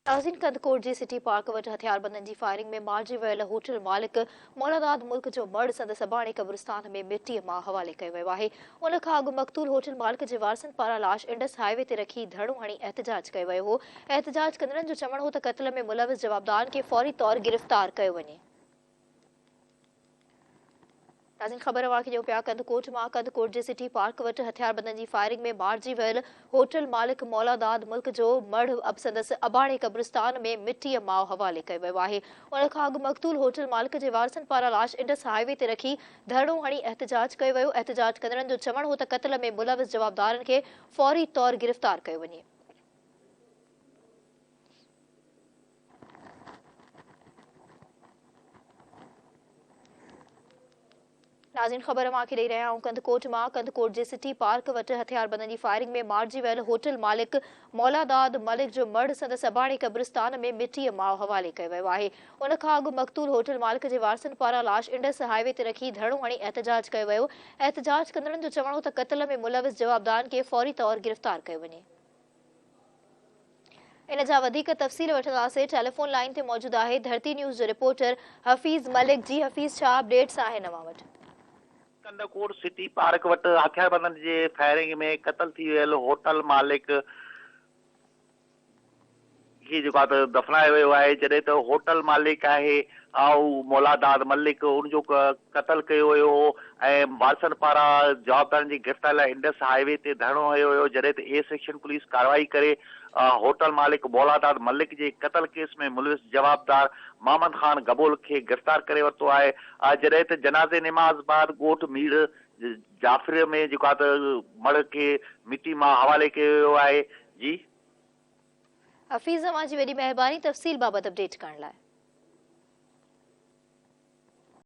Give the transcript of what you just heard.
नाज़रीन, कंदकोट जी city park वटि हथियारबंदनि जी firing में मारिजी वियल होटल मालिक मौलादाद मुल्क जो मर्द संदसि अबाणे क़ब्रिस्तान में मिटीअ मां हवाले कयो वियो आहे। उन खां अॻु मक़तूल होटल मालिक जे वारसनि पारां लाश इंडस हाईवे ते रखी धरणो हणी एहतजाज कयो वियो हो। एहतजाज कंदड़नि जो चवणु हो त क़त्ल में मुलविस जवाबदारनि खे फौरी तौर गिरफ़्तार कयो वञे। नाज़रीन, ख़बर वाक़िए पिया कंदकोट जे सिटी पार्क वटि हथियारबंदनि जी फायरिंग में मारिजी वियल होटल मालिक मौलादाद मुल्क जो मर्द अब संदसि अबाणे क़ब्रिस्तान में मिटीअ मां हवाले कयो वियो आहे। उन खां अॻु मक़तूल होटल मालिक जे वारसनि पारां लाश इंडस हाईवे ते रखी धरणो हणी एहतजाज कयो वियो। एहतजाज कंदड़नि जो चवणु हो त क़त्ल में मुलविस जवाबदारनि खे फौरी तौर गिरफ़्तार कयो वञे। नाज़रीन, ख़बर मांखे ॾेई रहिया आहियूं कंदकोट जे सिटी पार्क वटि हथियारबंदनि जी फायरिंग में मारिजी वियल होटल मालिक मौलादाद मलिक जो मर्द संदसि अबाणे क़ब्रिस्तान में मिटीअ मां हवाले कयो वियो आहे। उन खां अॻु मक़तूल होटल मालिक जे वारसनि पारां लाश इंडस हाईवे ते रखी धरणो हणी एहतजाज कयो वियो। एहतजाज कंदड़नि जो चवणु हो त क़त्ल में मुलविस जवाबदारनि खे फौरी तौर गिरफ़्तार कयो वञे। इन जा वधीक तफ़सील वठंदासीं। टेलीफोन लाइन ते मौजूदु आहे धरती न्यूज़ जो रिपोर्टर हफ़ीज़ मलिक। जी हफ़ीज़, छा अपडेट्स आहिनि अव्हां वटि? कंदकोट सिटी पार्क वटि हथियारबंदनि जे फायरिंग में क़त्ल थी वियल होटल मालिक खे जेको आहे त दफ़नायो वियो आहे, जॾहिं त होटल मालिक आहे मौलादाद मलिक उनजो क़त्ल कयो वियो हो ऐं वारसनि पारां जवाबदारनि जी गिरफ़्तारी लाइ इंडस हाईवे ते धरणो हयो वियो, जॾहिं त ए सेक्शन पुलिस कार्रवाई करे होटल मालिक मौलादाद मलिक जे क़त्ल केस में मुलविस जवाबदार मोहम्मद खान गबोल खे गिरफ़्तार करे वरितो आहे। जॾहिं त जनाज़े निमाज़ बाद ॻोठ मीर जाफ़िर में जेको आहे त मर्द खे मिटी मां हवाले कयो वियो आहे। जी हफ़ीज़, तव्हांजी वॾी महिरबानी तफ़सील बाबति अपडेट करण लाइ।